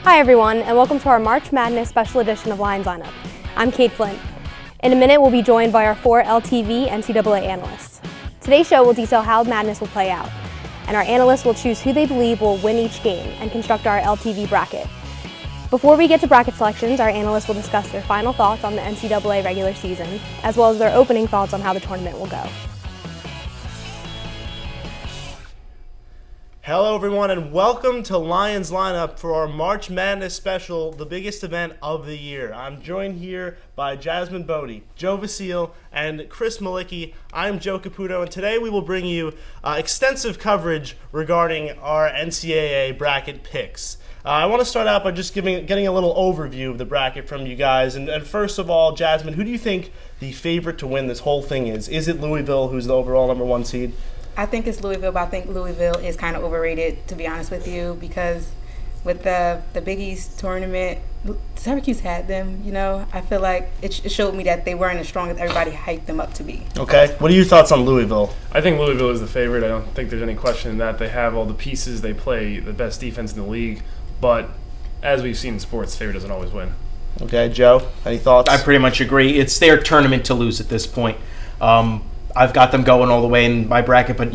Hi everyone, and welcome to our March Madness special edition of Lions Lineup. I'm Kate Flint. In a minute, we'll be joined by our 4 LTV NCAA analysts. Today's show will detail how Madness will play out, and our analysts will choose who they believe will win each game and construct our LTV bracket. Before we get to bracket selections, our analysts will discuss their final thoughts on the NCAA regular season, as well as their opening thoughts on how the tournament will go. Hello everyone and welcome to Lions Lineup for our March Madness special, the biggest event of the year. I'm joined here by Jasmine Bodie, Joe Vasile, and Chris Malicki. I'm Joe Caputo, and today we will bring you extensive coverage regarding our NCAA bracket picks. I want to start out by just getting a little overview of the bracket from you guys. And first of all, Jasmine, who do you think the favorite to win this whole thing is? Is it Louisville, who's the overall number 1 seed? I think it's Louisville, but I think Louisville is kind of overrated, to be honest with you, because with the Big East tournament, Syracuse had them, I feel like it showed me that they weren't as strong as everybody hyped them up to be. Okay. What are your thoughts on Louisville? I think Louisville is the favorite. I don't think there's any question in that. They have all the pieces. They play the best defense in the league. But as we've seen in sports, favorite doesn't always win. Okay. Joe, any thoughts? I pretty much agree. It's their tournament to lose at this point. I've got them going all the way in my bracket, but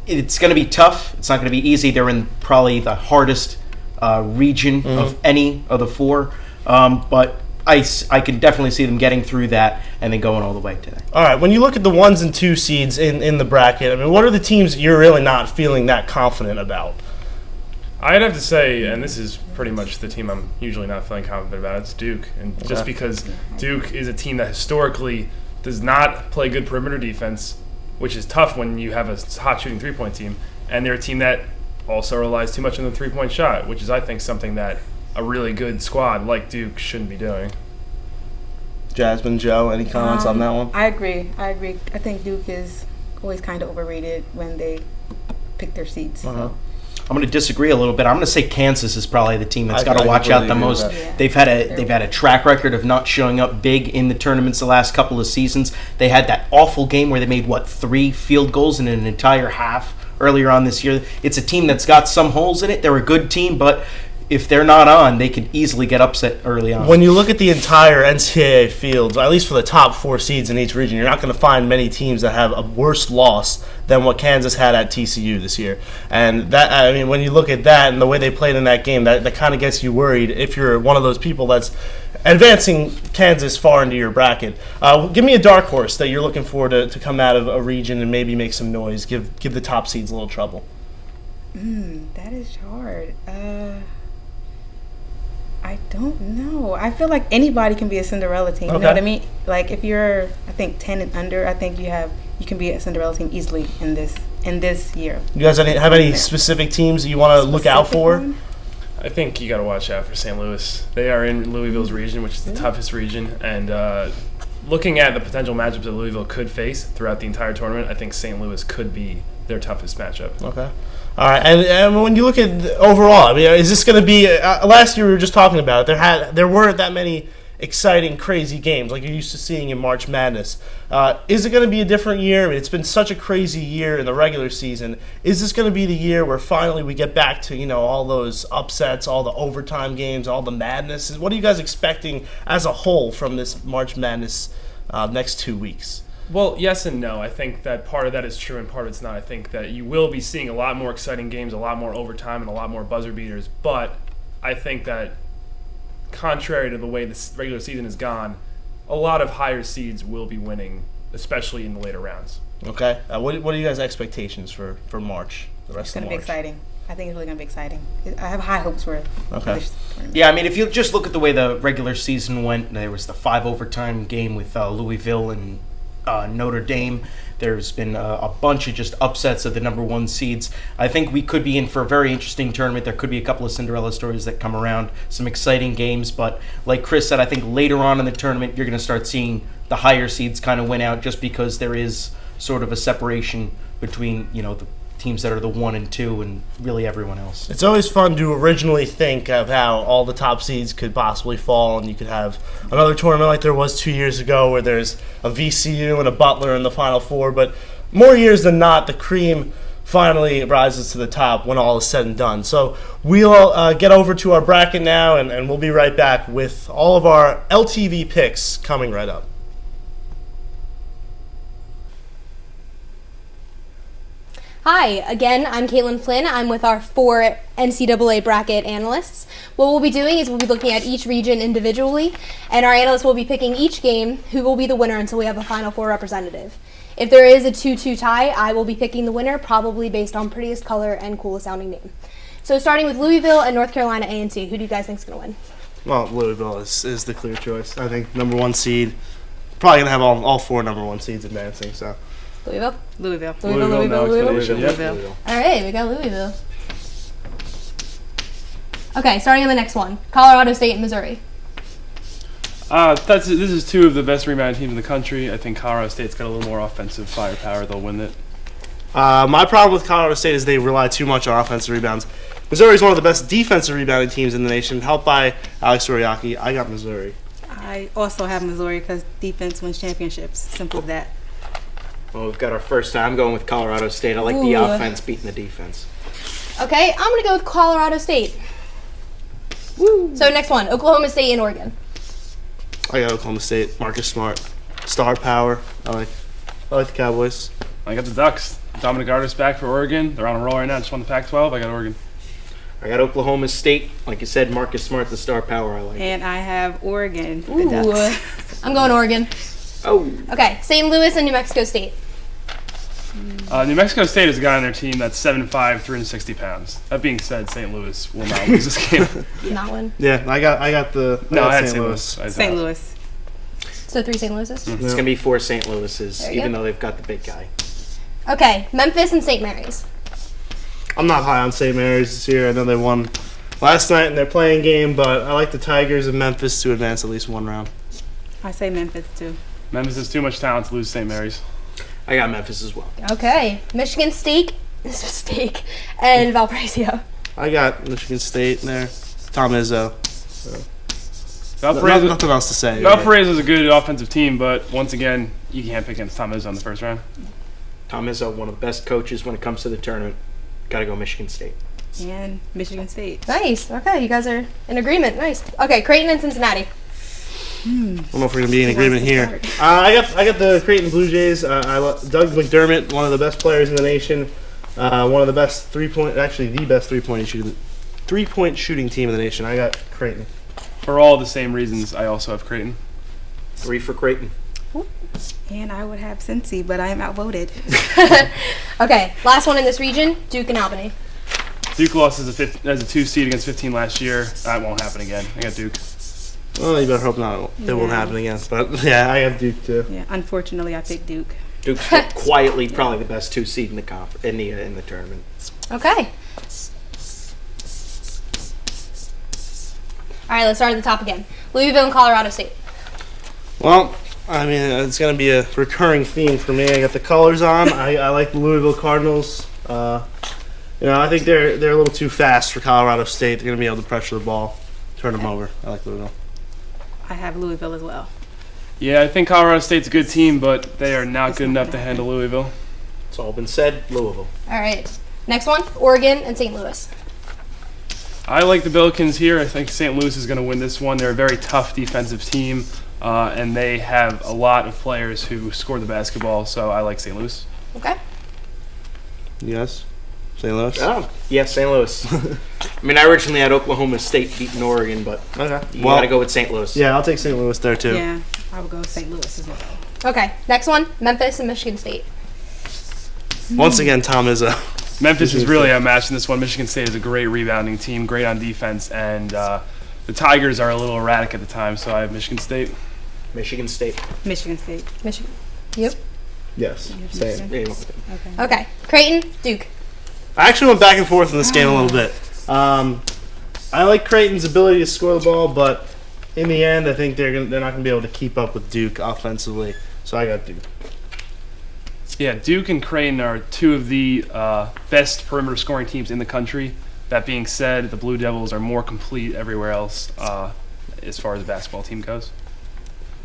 it's going to be tough. It's not going to be easy. They're in probably the hardest region of any of the 4. But I can definitely see them getting through that and then going all the way today. All right. When you look at the 1s and 2 seeds in the bracket, I mean, what are the teams you're really not feeling that confident about? I'd have to say, and this is pretty much the team I'm usually not feeling confident about, it's Duke. And just because Duke is a team that historically does not play good perimeter defense, which is tough when you have a hot shooting three-point team, and they're a team that also relies too much on the three-point shot, which is, I think, something that a really good squad like Duke shouldn't be doing. Jasmine, Joe, any comments on that one? I agree. I think Duke is always kind of overrated when they pick their seats. I'm going to disagree a little bit. I'm going to say Kansas is probably the team that's got to watch out the most. Yeah. They've had a track record of not showing up big in the tournaments the last couple of seasons. They had that awful game where they made 3 field goals in an entire half earlier on this year. It's a team that's got some holes in it. They're a good team, but if they're not on, they could easily get upset early on. When you look at the entire NCAA field, at least for the top 4 seeds in each region, you're not going to find many teams that have a worse loss than what Kansas had at TCU this year. And that, I mean, when you look at that and the way they played in that game, that kind of gets you worried if you're one of those people that's advancing Kansas far into your bracket. Give me a dark horse that you're looking for to come out of a region and maybe make some noise, give the top seeds a little trouble. That is hard. I don't know. I feel like anybody can be a Cinderella team. You know what I mean? Like if you're, I think 10 and under, I think you can be a Cinderella team easily in this year. You guys have any specific teams that you want to look out for? One? I think you got to watch out for St. Louis. They are in Louisville's region, which is the toughest region, and looking at the potential matchups that Louisville could face throughout the entire tournament, I think St. Louis could be their toughest matchup. Okay. All right, and when you look at overall, I mean, is this going to be last year we were just talking about it. There weren't that many exciting, crazy games like you're used to seeing in March Madness. Is it going to be a different year? I mean, it's been such a crazy year in the regular season. Is this going to be the year where finally we get back to all those upsets, all the overtime games, all the madness? What are you guys expecting as a whole from this March Madness next 2 weeks? Well, yes and no. I think that part of that is true and part of it's not. I think that you will be seeing a lot more exciting games, a lot more overtime, and a lot more buzzer beaters. But I think that contrary to the way this regular season has gone, a lot of higher seeds will be winning, especially in the later rounds. Okay. What are you guys' expectations for March, the rest of March? It's going to be exciting. I think it's really going to be exciting. I have high hopes for it. Okay. Yeah, I mean, if you just look at the way the regular season went, there was the 5 overtime game with Louisville and Notre Dame. There's been a bunch of just upsets of the number 1 seeds. I think we could be in for a very interesting tournament. There could be a couple of Cinderella stories that come around, some exciting games. But like Chris said, I think later on in the tournament, you're going to start seeing the higher seeds kind of win out just because there is sort of a separation between, the teams that are the 1 and 2 and really everyone else. It's always fun to originally think of how all the top seeds could possibly fall, and you could have another tournament like there was 2 years ago where there's a VCU and a Butler in the Final Four. But more years than not, the cream finally rises to the top when all is said and done. So we'll get over to our bracket now, and we'll be right back with all of our LTV picks coming right up. Hi, again, I'm Caitlin Flynn. I'm with our 4 NCAA bracket analysts. What we'll be doing is we'll be looking at each region individually, and our analysts will be picking each game who will be the winner until we have a Final Four representative. If there is a 2-2 tie, I will be picking the winner, probably based on prettiest color and coolest sounding name. So starting with Louisville and North Carolina A&T, who do you guys think is going to win? Well, Louisville is the clear choice. I think number 1 seed. Probably going to have all 4 number 1 seeds advancing, so. Louisville? Louisville. Louisville. All right, we got Louisville. Okay, starting on the next one, Colorado State and Missouri. This is 2 of the best rebounding teams in the country. I think Colorado State's got a little more offensive firepower. They'll win it. My problem with Colorado State is they rely too much on offensive rebounds. Missouri is one of the best defensive rebounding teams in the nation, helped by Alex Soriaki. I got Missouri. I also have Missouri because defense wins championships. Simple as that. Well, we've got our first time. I'm going with Colorado State. I like the offense beating the defense. Okay, I'm going to go with Colorado State. Woo. So next one, Oklahoma State and Oregon. I got Oklahoma State. Marcus Smart, star power. I like the Cowboys. I got the Ducks. Dominic Artis back for Oregon. They're on a roll right now. Just won the Pac-12. I got Oregon. I got Oklahoma State. Like you said, Marcus Smart, the star power. I like. And I have Oregon. The Ooh. Ducks. I'm going Oregon. Oh. Okay, St. Louis and New Mexico State. New Mexico State has a guy on their team that's 7'5", 360 pounds. That being said, St. Louis will not lose this game. Not win. Yeah, I got I had St. Louis. St. Louis. So 3 St. Louis's? It's going to be 4 St. Louis's, There you even go. though they've got the big guy. Okay, Memphis and St. Mary's. I'm not high on St. Mary's this year. I know they won last night in their playing game, but I like the Tigers of Memphis to advance at least 1 round. I say Memphis too. Memphis has too much talent to lose St. Mary's. I got Memphis as well. Okay, Michigan State and Valparaiso. I got Michigan State in there. Tom Izzo. Valparaiso, Nothing else to say. Valparaiso is a good offensive team, but once again, you can't pick against Tom Izzo in the first round. Tom Izzo, one of the best coaches when it comes to the tournament. Got to go Michigan State. And Michigan State. Nice. Okay, you guys are in agreement. Nice. Okay, Creighton and Cincinnati. I don't know if we're gonna be in agreement Who here. wants to I got the Creighton Blue Jays. Doug McDermott, one of the best players in the nation, one of the best the best three-point shooting team in the nation. I got Creighton. For all the same reasons, I also have Creighton. 3 for Creighton. And I would have Cincy, but I am outvoted. Okay, last one in this region, Duke and Albany. Duke lost as a 2 seed against 15 last year. That won't happen again. I got Duke. Well, you better hope not. It won't Yeah. happen again. But yeah, I got Duke too. Yeah, unfortunately, I picked Duke. Duke's quietly probably the best 2 seed in the in the tournament. Okay. All right, let's start at the top again. Louisville and Colorado State. Well, I mean, it's going to be a recurring theme for me. I got the colors on. I like the Louisville Cardinals. I think they're a little too fast for Colorado State. They're going to be able to pressure the ball, turn them over. I like Louisville. I have Louisville as well. Yeah, I think Colorado State's a good team, but they are not good enough to handle Louisville. It's all been said. Louisville. All right. Next one, Oregon and St. Louis. I like the Billikens here. I think St. Louis is going to win this one. They're a very tough defensive team, and they have a lot of players who score the basketball, so I like St. Louis. Okay. You guys? St. Louis? Oh, yeah, St. Louis. I mean, I originally had Oklahoma State beating Oregon, but Okay. you got to go with St. Louis. Yeah, I'll take St. Louis there too. Yeah, I would go St. Louis as well. Okay. Next one, Memphis and Michigan State. Once again, Tom is a. Memphis is really outmatched in this one. Michigan State is a great rebounding team, great on defense, and the Tigers are a little erratic at the time, so I have Michigan State. Michigan State. Michigan State. Michigan. Yep. Yes. Same. There you go. Okay. Okay. Creighton, Duke. I actually went back and forth in this game a little bit. I like Creighton's ability to score the ball, but in the end, I think they're not going to be able to keep up with Duke offensively. So I got Duke. Yeah, Duke and Creighton are 2 of the best perimeter scoring teams in the country. That being said, the Blue Devils are more complete everywhere else as far as the basketball team goes.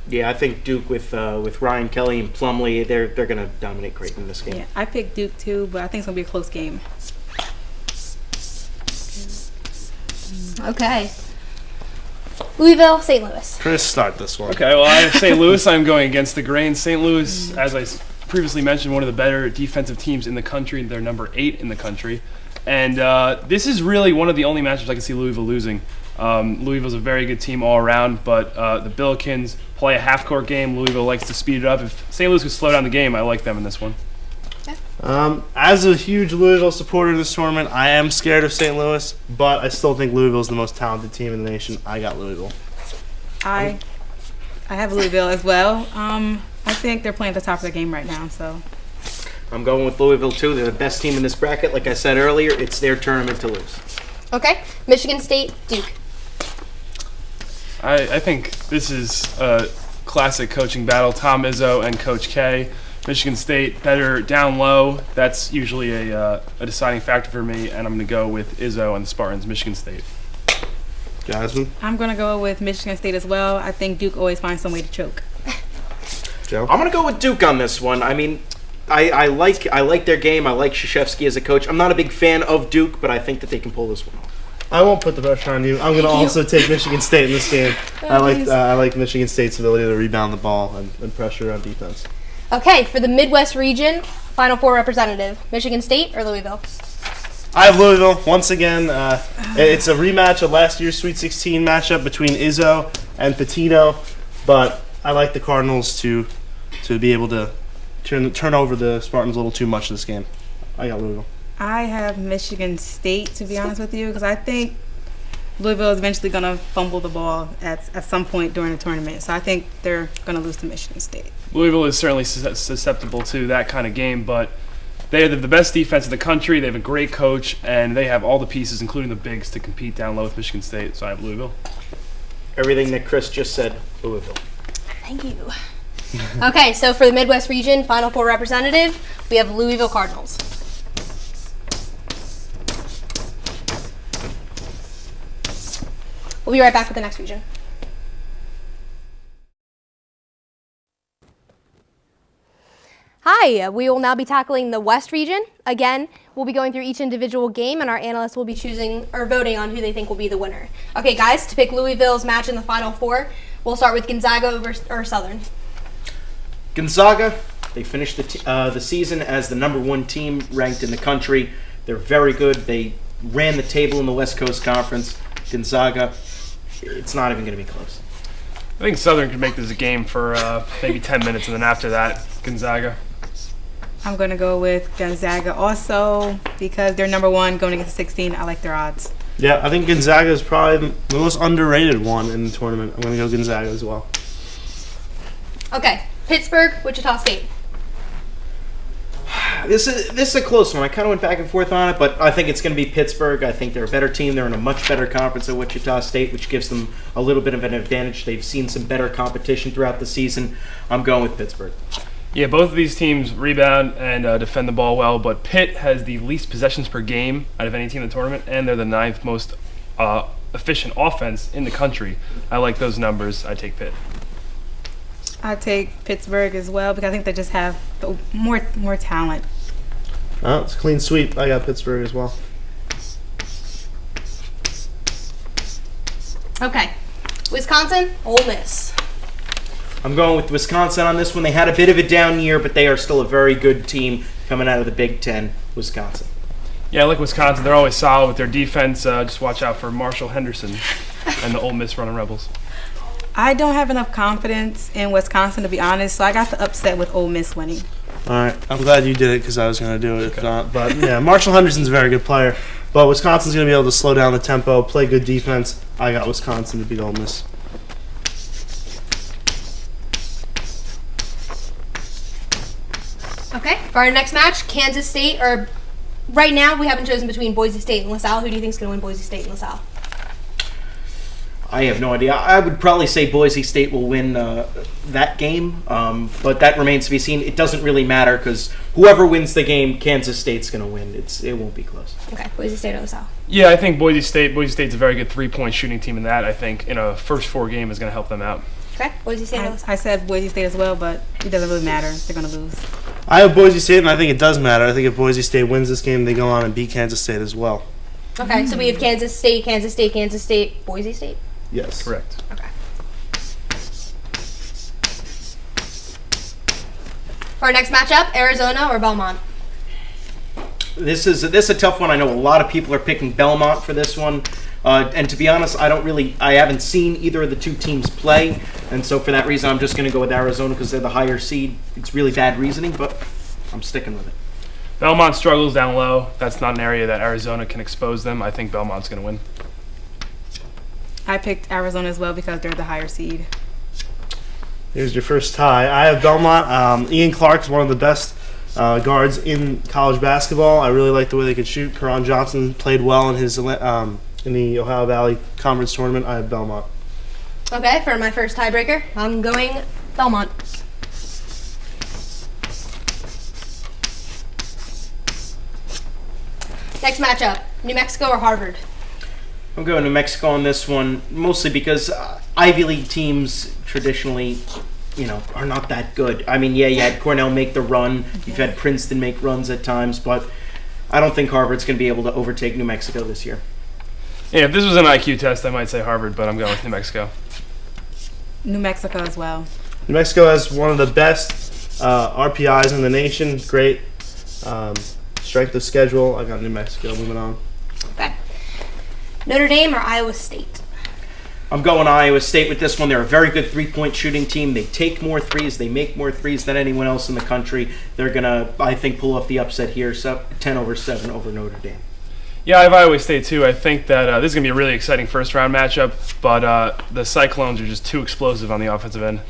Yeah, I think Duke with Ryan Kelly and Plumlee, they're going to dominate Creighton in this game. Yeah, I picked Duke too, but I think it's gonna be a close game. Okay. Louisville, St. Louis. Chris, start this one. Okay, well, I have St. Louis. I'm going against the grain. St. Louis, as I previously mentioned, one of the better defensive teams in the country. They're number 8 in the country. And this is really one of the only matchups I can see Louisville losing. Louisville's a very good team all around, but the Billikens play a half-court game. Louisville likes to speed it up. If St. Louis could slow down the game, I like them in this one. As a huge Louisville supporter in this tournament, I am scared of St. Louis, but I still think Louisville's the most talented team in the nation. I got Louisville. I have Louisville as well. I think they're playing at the top of their game right now, so. I'm going with Louisville, too. They're the best team in this bracket. Like I said earlier, it's their tournament to lose. Okay. Michigan State, Duke. I think this is a classic coaching battle. Tom Izzo and Coach K. Michigan State better down low. That's usually a deciding factor for me, and I'm going to go with Izzo and the Spartans, Michigan State. Jasmine? I'm gonna go with Michigan State as well. I think Duke always finds some way to choke. Joe? I'm going to go with Duke on this one. I mean, I like their game. I like Krzyzewski as a coach. I'm not a big fan of Duke, but I think that they can pull this one off. I won't put the pressure on you. I'm going to also take Michigan State in this game. I like Michigan State's ability to rebound the ball and pressure on defense. Okay, for the Midwest region, Final Four representative, Michigan State or Louisville? I have Louisville. Once again, it's a rematch of last year's Sweet 16 matchup between Izzo and Pitino, but I like the Cardinals to be able to turn over the Spartans a little too much in this game. I got Louisville. I have Michigan State, to be honest with you, because I think Louisville is eventually going to fumble the ball at some point during the tournament. So I think they're going to lose to Michigan State. Louisville is certainly susceptible to that kind of game, but they have the best defense in the country. They have a great coach, and they have all the pieces, including the bigs, to compete down low with Michigan State. So I have Louisville. Everything that Chris just said, Louisville. Thank you. Okay, so for the Midwest region, Final Four representative, we have Louisville Cardinals. We'll be right back with the next region. Hi, we will now be tackling the West region. Again, we'll be going through each individual game, and our analysts will be choosing or voting on who they think will be the winner. Okay, guys, to pick Louisville's match in the Final Four, we'll start with Gonzaga or Southern. Gonzaga, they finished the season as the #1 team ranked in the country. They're very good. They ran the table in the West Coast Conference. Gonzaga, it's not even going to be close. I think Southern could make this a game for maybe 10 minutes, and then after that, Gonzaga. I'm going to go with Gonzaga also because they're #1 going against 16. I like their odds. Yeah, I think Gonzaga is probably the most underrated one in the tournament. I'm going to go Gonzaga as well. Okay, Pittsburgh, Wichita State. This is a close one. I kind of went back and forth on it, but I think it's going to be Pittsburgh. I think they're a better team. They're in a much better conference than Wichita State, which gives them a little bit of an advantage. They've seen some better competition throughout the season. I'm going with Pittsburgh. Yeah, both of these teams rebound and defend the ball well, but Pitt has the least possessions per game out of any team in the tournament, and they're the 9th most efficient offense in the country. I like those numbers. I take Pitt. I take Pittsburgh as well because I think they just have more talent. It's a clean sweep. I got Pittsburgh as well. Okay, Wisconsin, Ole Miss. I'm going with Wisconsin on this one. They had a bit of a down year, but they are still a very good team coming out of the Big Ten, Wisconsin. Yeah, I like Wisconsin. They're always solid with their defense. Just watch out for Marshall Henderson and the Ole Miss running Rebels. I don't have enough confidence in Wisconsin, to be honest, so I got the upset with Ole Miss winning. All right, I'm glad you did it because I was going to do it if not. But yeah, Marshall Henderson's a very good player, but Wisconsin's going to be able to slow down the tempo, play good defense. I got Wisconsin to beat Ole Miss. Okay, for our next match, Kansas State, or right now we haven't chosen between Boise State and LaSalle. Who do you think is going to win Boise State and LaSalle? I have no idea. I would probably say Boise State will win that game, but that remains to be seen. It doesn't really matter because whoever wins the game, Kansas State's going to win. It won't be close. Okay, Boise State or LaSalle? Yeah, I think Boise State's a very good three-point shooting team in that. I think in a first 4 game is going to help them out. Okay, Boise State. I said Boise State as well, but it doesn't really matter. They're going to lose. I have Boise State, and I think it does matter. I think if Boise State wins this game, they go on and beat Kansas State as well. Okay, so we have Kansas State, Boise State? Yes. Correct. Okay. For our next matchup, Arizona or Belmont? This is a tough one. I know a lot of people are picking Belmont for this one. And to be honest, I haven't seen either of the two teams play. And so for that reason, I'm just going to go with Arizona because they're the higher seed. It's really bad reasoning, but I'm sticking with it. Belmont struggles down low. That's not an area that Arizona can expose them. I think Belmont's going to win. I picked Arizona as well because they're the higher seed. Here's your first tie. I have Belmont. Ian Clark's one of the best guards in college basketball. I really like the way they could shoot. Karan Johnson played well in the Ohio Valley Conference Tournament. I have Belmont. Okay, for my first tiebreaker, I'm going Belmont. Next matchup, New Mexico or Harvard? I'm going New Mexico on this one, mostly because Ivy League teams traditionally, are not that good. I mean, yeah, you had Cornell make the run. You've had Princeton make runs at times, but I don't think Harvard's going to be able to overtake New Mexico this year. Yeah, if this was an IQ test, I might say Harvard, but I'm going with New Mexico. New Mexico as well. New Mexico has one of the best RPIs in the nation. Great strength of schedule. I got New Mexico. Moving on. Okay. Notre Dame or Iowa State? I'm going Iowa State with this one. They're a very good three-point shooting team. They take more threes. They make more threes than anyone else in the country. They're going to, I think, pull off the upset here, 10-7 over Notre Dame. Yeah, I have Iowa State too. I think that this is going to be a really exciting first-round matchup, but the Cyclones are just too explosive on the offensive end.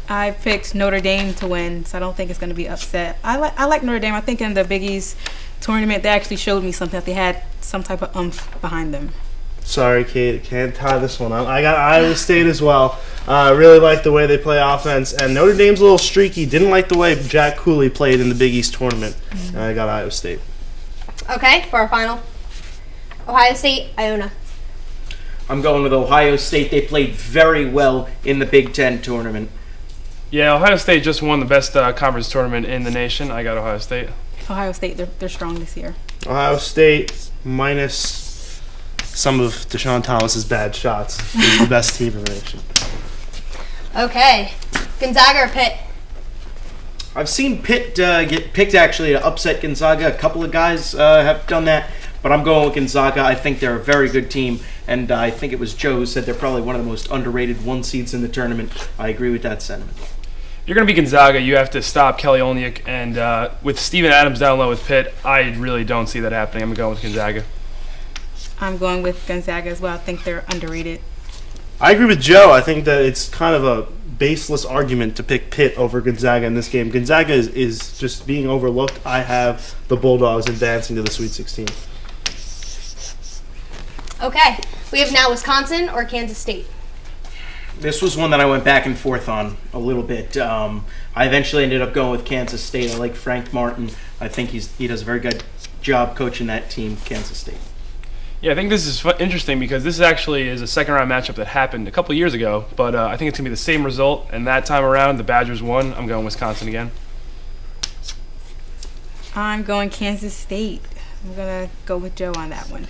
I picked Notre Dame to win, so I don't think it's going to be upset. I like Notre Dame. I think in the Big East tournament, they actually showed me something, that they had some type of oomph behind them. Sorry, Kate. Can't tie this one up. I got Iowa State as well. I really like the way they play offense. And Notre Dame's a little streaky. Didn't like the way Jack Cooley played in the Big East tournament. And I got Iowa State. Okay, for our final, Ohio State, Iona. I'm going with Ohio State. They played very well in the Big Ten tournament. Yeah, Ohio State just won the best conference tournament in the nation. I got Ohio State. Ohio State, they're strong this year. Ohio State minus some of Deshaun Thomas's bad shots is the best team in the nation. Okay, Gonzaga or Pitt? I've seen Pitt get picked actually to upset Gonzaga. A couple of guys have done that, but I'm going with Gonzaga. I think they're a very good team, and I think it was Joe who said they're probably one of the most underrated one seeds in the tournament. I agree with that sentiment. You're going to be Gonzaga. You have to stop Kelly Olynyk, and with Steven Adams down low with Pitt, I really don't see that happening. I'm going with Gonzaga. I'm going with Gonzaga as well. I think they're underrated. I agree with Joe. I think that it's kind of a baseless argument to pick Pitt over Gonzaga in this game. Gonzaga is just being overlooked. I have the Bulldogs advancing to the Sweet 16. Okay, we have now Wisconsin or Kansas State. This was one that I went back and forth on a little bit. I eventually ended up going with Kansas State. I like Frank Martin. I think he does a very good job coaching that team, Kansas State. Yeah, I think this is interesting because this actually is a second-round matchup that happened a couple years ago, but I think it's going to be the same result, and that time around, the Badgers won. I'm going Wisconsin again. I'm going Kansas State. I'm going to go with Joe on that one.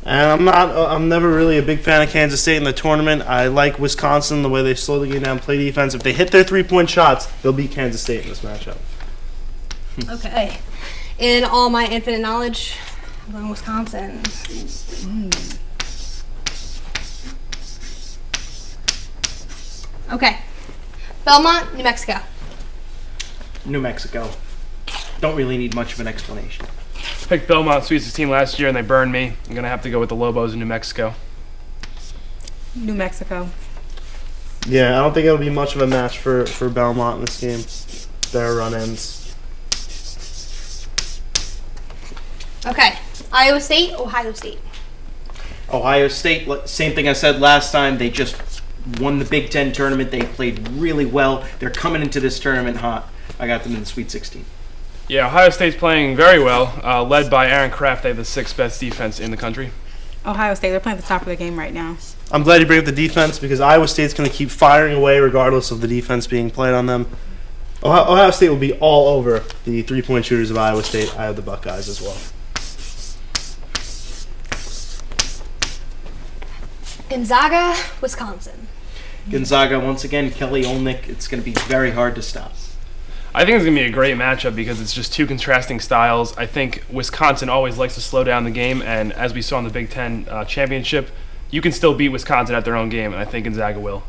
And I'm never really a big fan of Kansas State in the tournament. I like Wisconsin, the way they slow the game down, play defense. If they hit their three-point shots, they'll beat Kansas State in this matchup. Okay. In all my infinite knowledge, I'm going Wisconsin. Okay. Belmont, New Mexico. New Mexico. Don't really need much of an explanation. Picked Belmont Sweet 16 last year, and they burned me. I'm going to have to go with the Lobos in New Mexico. New Mexico. Yeah, I don't think it'll be much of a match for Belmont in this game. Their run ends. Okay. Iowa State, Ohio State. Ohio State, same thing I said last time. They just won the Big Ten tournament. They played really well. They're coming into this tournament hot. I got them in the Sweet 16. Yeah, Ohio State's playing very well, led by Aaron Kraft. They have the sixth best defense in the country. Ohio State, they're playing at the top of their game right now. I'm glad you bring up the defense because Iowa State's going to keep firing away regardless of the defense being played on them. Ohio State will be all over the three-point shooters of Iowa State. I have the Buckeyes as well. Gonzaga, Wisconsin. Gonzaga, once again, Kelly Olynyk, it's going to be very hard to stop. I think it's going to be a great matchup because it's just two contrasting styles. I think Wisconsin always likes to slow down the game, and as we saw in the Big Ten championship, you can still beat Wisconsin at their own game, and I think Gonzaga will.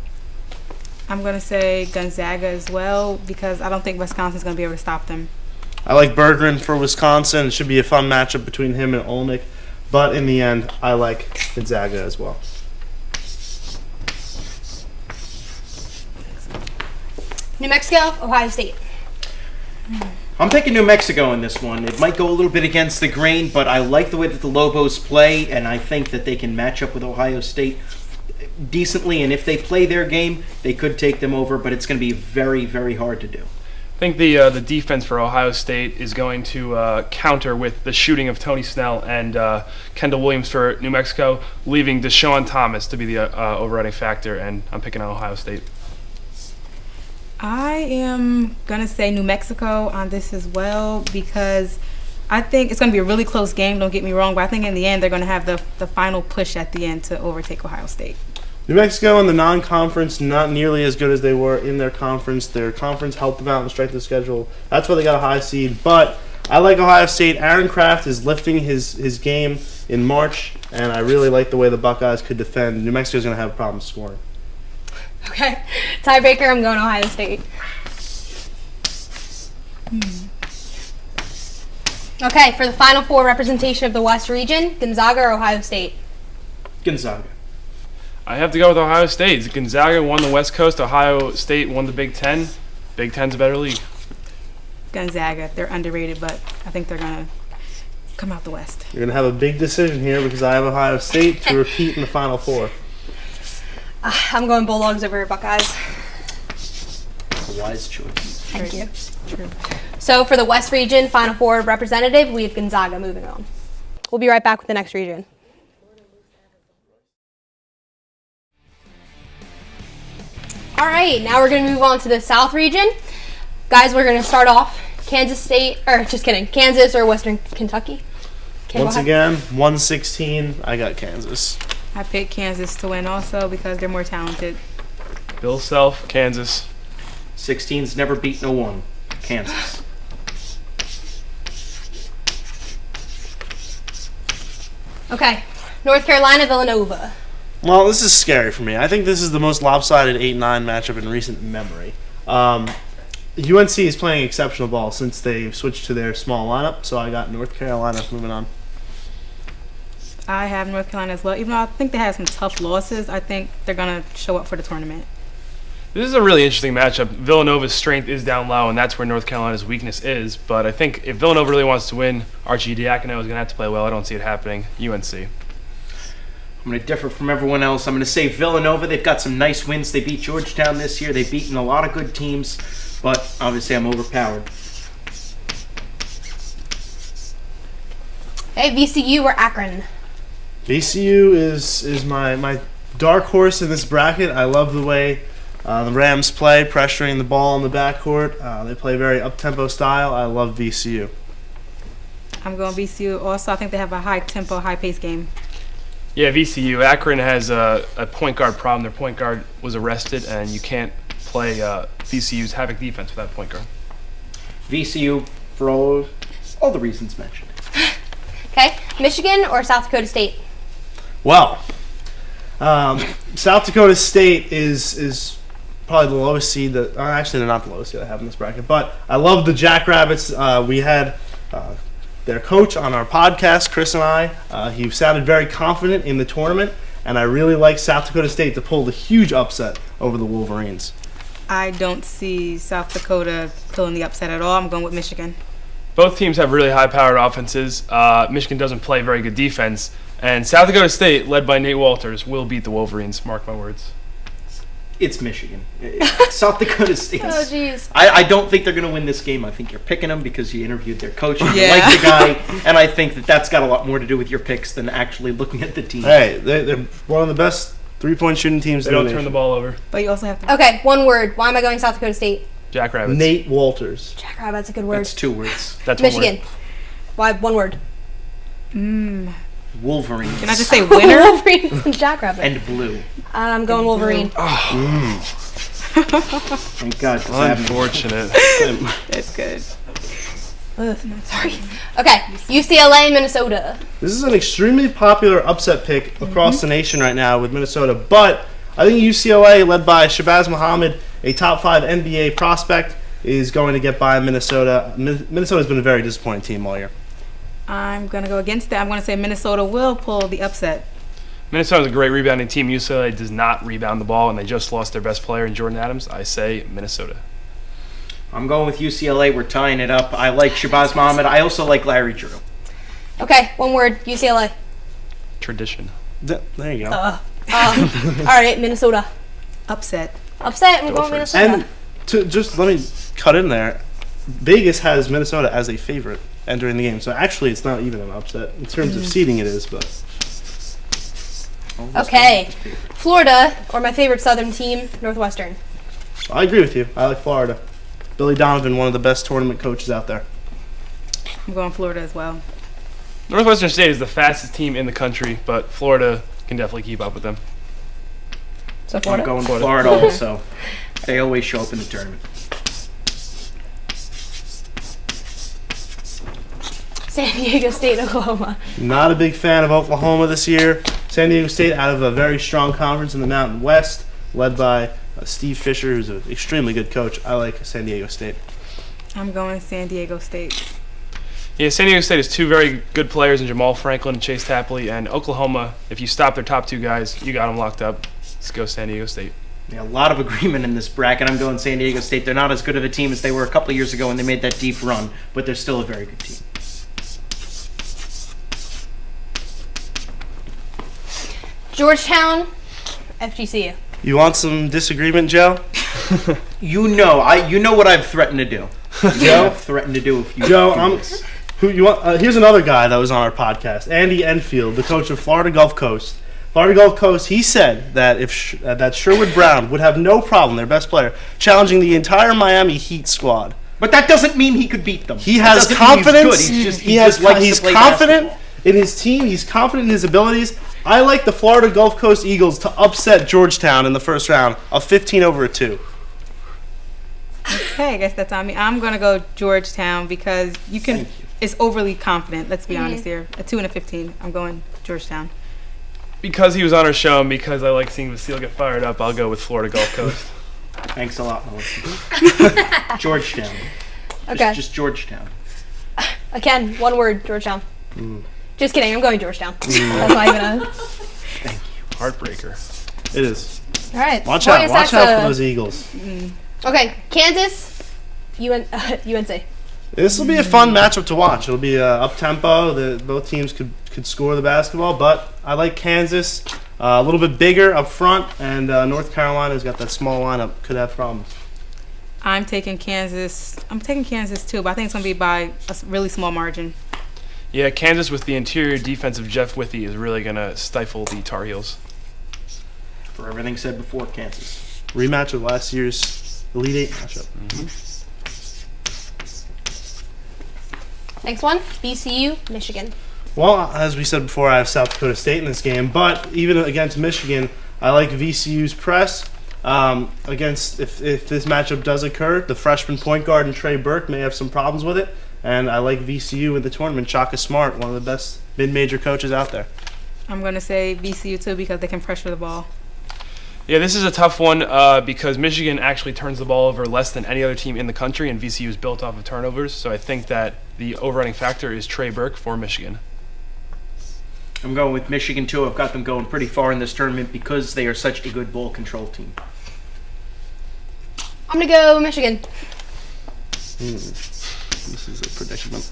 I'm going to say Gonzaga as well because I don't think Wisconsin's going to be able to stop them. I like Bergeron for Wisconsin. It should be a fun matchup between him and Olynyk, but in the end, I like Gonzaga as well. New Mexico, Ohio State. I'm taking New Mexico in this one. It might go a little bit against the grain, but I like the way that the Lobos play, and I think that they can match up with Ohio State decently, and if they play their game, they could take them over, but it's going to be very, very hard to do. I think the defense for Ohio State is going to counter with the shooting of Tony Snell and Kendall Williams for New Mexico, leaving Deshaun Thomas to be the overriding factor, and I'm picking on Ohio State. I am going to say New Mexico on this as well because I think it's going to be a really close game, don't get me wrong, but I think in the end they're going to have the final push at the end to overtake Ohio State. New Mexico in the non-conference, not nearly as good as they were in their conference. Their conference helped them out in the strength of the schedule. That's why they got a high seed. But I like Ohio State. Aaron Kraft is lifting his game in March, and I really like the way the Buckeyes could defend. New Mexico's going to have problems scoring. Okay. Tiebreaker, I'm going Ohio State. Okay, for the Final Four representation of the West region, Gonzaga or Ohio State? Gonzaga. I have to go with Ohio State. Gonzaga won the West Coast. Ohio State won the Big Ten. Big Ten's a better league. Gonzaga, they're underrated, but I think they're going to come out the West. You're going to have a big decision here because I have Ohio State to repeat in the Final Four. I'm going Bulldogs over Buckeyes. A wise choice. Thank you. True. So for the West region Final Four representative, we have Gonzaga moving on. We'll be right back with the next region. All right, now we're going to move on to the South region. Guys, we're going to start off Kansas or Western Kentucky. Once again, 116, I got Kansas. I picked Kansas to win also because they're more talented. Bill Self, Kansas. 16's never beaten a 1. Kansas. Okay, North Carolina, Villanova. Well, this is scary for me. I think this is the most lopsided 8-9 matchup in recent memory. UNC is playing exceptional ball since they switched to their small lineup, so I got North Carolina moving on. I have North Carolina as well. Even though I think they had some tough losses, I think they're going to show up for the tournament. This is a really interesting matchup. Villanova's strength is down low, and that's where North Carolina's weakness is. But I think if Villanova really wants to win, Archie Diacono is going to have to play well. I don't see it happening. UNC. I'm going to differ from everyone else. I'm going to say Villanova. They've got some nice wins. They beat Georgetown this year. They've beaten a lot of good teams, but obviously I'm overpowered. Hey, VCU or Akron? VCU is my dark horse in this bracket. I love the way the Rams play, pressuring the ball in the backcourt. They play very up-tempo style. I love VCU. I'm going VCU. Also, I think they have a high-tempo, high-paced game. Yeah, VCU. Akron has a point guard problem. Their point guard was arrested, and you can't play VCU's havoc defense without point guard. VCU for all the reasons mentioned. Okay, Michigan or South Dakota State? Well, South Dakota State is probably the lowest seed. Actually, they're not the lowest seed I have in this bracket, but I love the Jackrabbits. We had their coach on our podcast, Chris and I. He sounded very confident in the tournament, and I really like South Dakota State to pull the huge upset over the Wolverines. I don't see South Dakota pulling the upset at all. I'm going with Michigan. Both teams have really high-powered offenses. Michigan doesn't play very good defense. And South Dakota State, led by Nate Walters, will beat the Wolverines. Mark my words. It's Michigan. South Dakota State. Oh, jeez. I don't think they're going to win this game. I think you're picking them because you interviewed their coach and you Yeah. like the guy. And I think that's got a lot more to do with your picks than actually looking at the team. Hey, they're one of the best three-point shooting teams They in the don't turn nation. the ball over. But you also have to. Okay, one word. Why am I going South Dakota State? Jackrabbits. Nate Walters. Jackrabbit's a good word. That's 2 words. That's one Michigan. word. Why one word? Wolverine. Can I just say winner? Wolverines and Jackrabbit. And blue. I'm going Wolverine. Thank God. 'cause I haven't- Unfortunate. That's good. Ugh, sorry. Okay, UCLA and Minnesota. This is an extremely popular upset pick across the nation right now with Minnesota, but I think UCLA, led by Shabazz Muhammad, a top 5 NBA prospect, is going to get by Minnesota. Minnesota's been a very disappointing team all year. I'm going to go against that. I'm going to say Minnesota will pull the upset. Minnesota's a great rebounding team. UCLA does not rebound the ball, and they just lost their best player in Jordan Adams. I say Minnesota. I'm going with UCLA. We're tying it up. I like Shabazz Muhammad. I also like Larry Drew. Okay, one word. UCLA. Tradition. There you go. All right, Minnesota. Upset. Upset. I'm going Gophers. Minnesota. And to just let me cut in there, Vegas has Minnesota as a favorite entering the game. So actually, it's not even an upset in terms of seeding. It is, but Okay, Florida, or my favorite Southern team, Northwestern. I agree with you. I like Florida. Billy Donovan, one of the best tournament coaches out there. I'm going Florida as well. Northwestern State is the fastest team in the country, but Florida can definitely keep up with them. So I'm Florida. going Florida also. They always show up in the tournament. San Diego State, Oklahoma. Not a big fan of Oklahoma this year. San Diego State out of a very strong conference in the Mountain West, led by Steve Fisher, who's an extremely good coach. I like San Diego State. I'm going San Diego State. Yeah, San Diego State has 2 very good players in Jamal Franklin and Chase Tapley, and Oklahoma, if you stop their top 2 guys, you got them locked up. Let's go San Diego State. Yeah, a lot of agreement in this bracket. I'm going San Diego State. They're not as good of a team as they were a couple of years ago when they made that deep run, but they're still a very good team. Georgetown, FGCU. You want some disagreement, Joe? You know what I've threatened to do. Joe? I've threatened to do if you Joe, do I'm. this. Who you want? Here's another guy that was on our podcast, Andy Enfield, the coach of Florida Gulf Coast. Florida Gulf Coast. He said that if that Sherwood Brown would have no problem, their best player, challenging the entire Miami Heat squad. But that doesn't mean he could beat them. He That has doesn't mean confidence. He's good. He's confident in his team. He's confident in his abilities. I like the Florida Gulf Coast Eagles to upset Georgetown in the first round of 15-2. Okay, I guess that's on me. I'm going to go Georgetown because you can. It's overly confident. Let's be honest here. A 2 and a 15. I'm going Georgetown. Because he was on our show and because I like seeing Vasile get fired up, I'll go with Florida Gulf Coast. Thanks a lot, Melissa. Georgetown. Okay. Just Georgetown. Again, one word, Georgetown. Just kidding, I'm going Georgetown. That's not even a... Heartbreaker. It is. All right. Watch Going out to Saxa. for those Eagles. Okay, Kansas, UNC. This will be a fun matchup to watch. It'll be up tempo. Both teams could score the basketball, but I like Kansas a little bit bigger up front, and North Carolina's got that small lineup. Could have problems. I'm taking Kansas. I'm taking Kansas too, but I think it's going to be by a really small margin. Yeah, Kansas with the interior defense of Jeff Withey is really going to stifle the Tar Heels. For everything said before, Kansas. Rematch of last year's Elite Eight matchup. Next one, BCU, Michigan. Well, as we said before, I have South Dakota State in this game, but even against Michigan, I like VCU's press. Against if this matchup does occur, the freshman point guard and Trey Burke may have some problems with it, and I like VCU in the tournament. Shaka Smart, one of the best mid-major coaches out there. I'm going to say VCU too because they can pressure the ball. Yeah, this is a tough one because Michigan actually turns the ball over less than any other team in the country, and VCU is built off of turnovers. So I think that the overriding factor is Trey Burke for Michigan. I'm going with Michigan too. I've got them going pretty far in this tournament because they are such a good ball control team. I'm going to go Michigan. This is a predicament.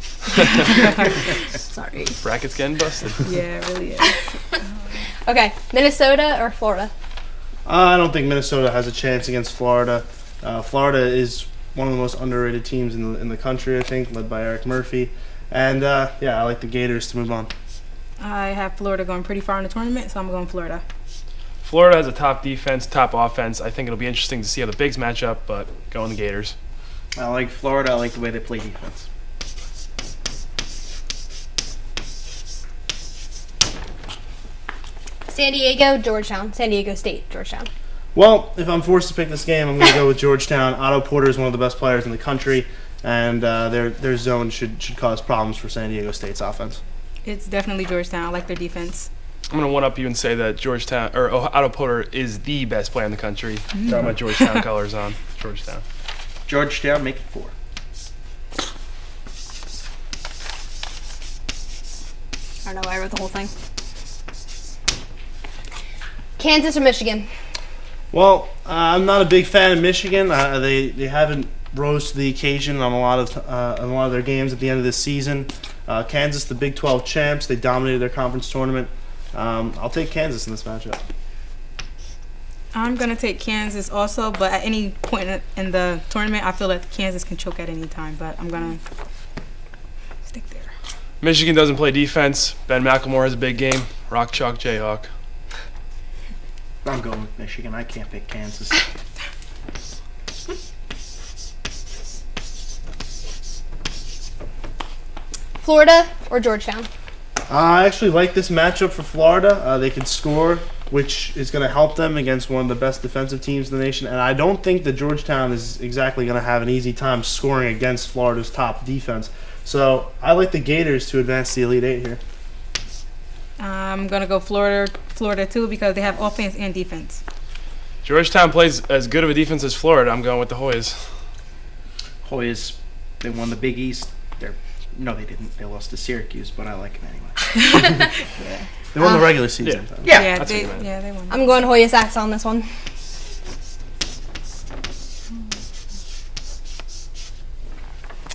Sorry. Brackets getting busted. Yeah, it really is. Okay, Minnesota or Florida? I don't think Minnesota has a chance against Florida. Florida is one of the most underrated teams in the country, I think, led by Eric Murphy. And, I like the Gators to move on. I have Florida going pretty far in the tournament, so I'm going Florida. Florida has a top defense, top offense. I think it'll be interesting to see how the bigs match up, but going the Gators. I like Florida. I like the way they play defense. San Diego, Georgetown. San Diego State, Georgetown. Well, if I'm forced to pick this game, I'm going to go with Georgetown. Otto Porter is one of the best players in the country, and their zone should cause problems for San Diego State's offense. It's definitely Georgetown. I like their defense. I'm going to one-up you and say that Otto Porter is the best player in the country. Got my Georgetown colors on. Georgetown. Georgetown, make it 4. I don't know why I wrote the whole thing. Kansas or Michigan? Well, I'm not a big fan of Michigan. They haven't rose to the occasion on a lot of their games at the end of this season. Kansas, the Big 12 champs, they dominated their conference tournament. I'll take Kansas in this matchup. I'm going to take Kansas also, but at any point in the tournament, I feel like Kansas can choke at any time, but I'm going to stick there. Michigan doesn't play defense. Ben McLemore has a big game. Rock Chalk Jayhawk. I'm going with Michigan. I can't pick Kansas. Florida or Georgetown? I actually like this matchup for Florida. They can score, which is going to help them against one of the best defensive teams in the nation. And I don't think that Georgetown is exactly going to have an easy time scoring against Florida's top defense. So I like the Gators to advance the Elite Eight here. I'm going to go Florida too, because they have offense and defense. Georgetown plays as good of a defense as Florida. I'm going with the Hoyas. Hoyas, they won the Big East. No, they didn't. They lost to Syracuse, but I like them anyway. They won the regular season. Yeah. they won. I'm going Hoyas Axe on this one.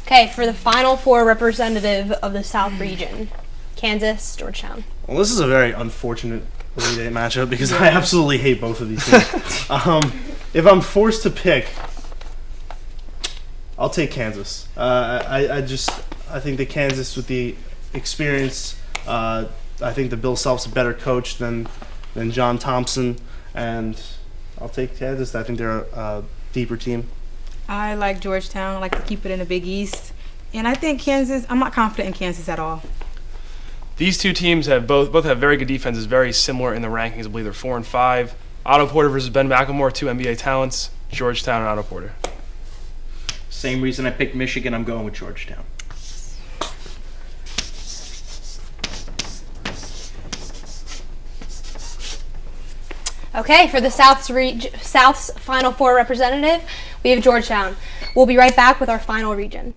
Okay, for the final 4 representative of the South region, Kansas, Georgetown. Well, this is a very unfortunate Elite Eight matchup because I absolutely hate both of these teams. If I'm forced to pick, I'll take Kansas. I think that Kansas with the experience, I think that Bill Self's a better coach than John Thompson, and I'll take Kansas. I think they're a deeper team. I like Georgetown. I like to keep it in the Big East. And I think Kansas, I'm not confident in Kansas at all. These two teams have both have very good defenses, very similar in the rankings. I believe they're 4 and 5. Otto Porter versus Ben McLemore, 2 NBA talents. Georgetown and Otto Porter. Same reason I picked Michigan. I'm going with Georgetown. Okay, for the South's final 4 representative, we have Georgetown. We'll be right back with our final region.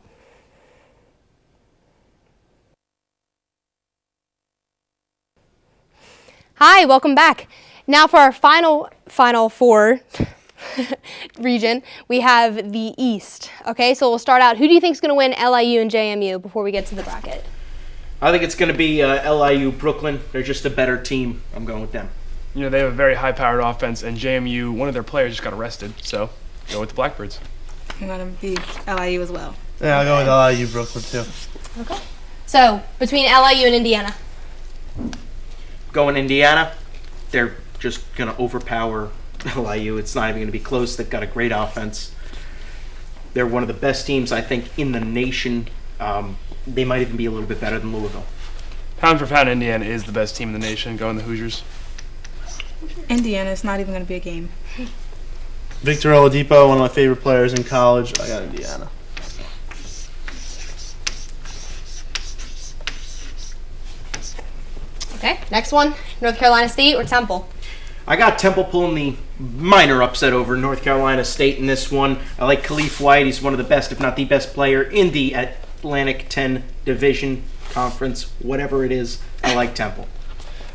Hi, welcome back. Now for our final 4 region, we have the East. Okay, so we'll start out. Who do you think is going to win LIU and JMU before we get to the bracket? I think it's going to be LIU Brooklyn. They're just a better team. I'm going with them. You know, they have a very high-powered offense, and JMU, one of their players just got arrested, so go with the Blackbirds. I'm going to be LIU as well. Yeah, I'll go with LIU Brooklyn too. Okay. So, between LIU and Indiana. Going Indiana, they're just going to overpower LIU. It's not even going to be close. They've got a great offense. They're one of the best teams, I think, in the nation. They might even be a little bit better than Louisville. Pound for pound, Indiana is the best team in the nation. Going the Hoosiers. Indiana, it's not even going to be a game. Victor Oladipo, one of my favorite players in college. I got Indiana. Okay, next one, North Carolina State or Temple? I got Temple pulling the minor upset over North Carolina State in this one. I like Khalif White. He's one of the best, if not the best player in the Atlantic 10 Division Conference, whatever it is. I like Temple.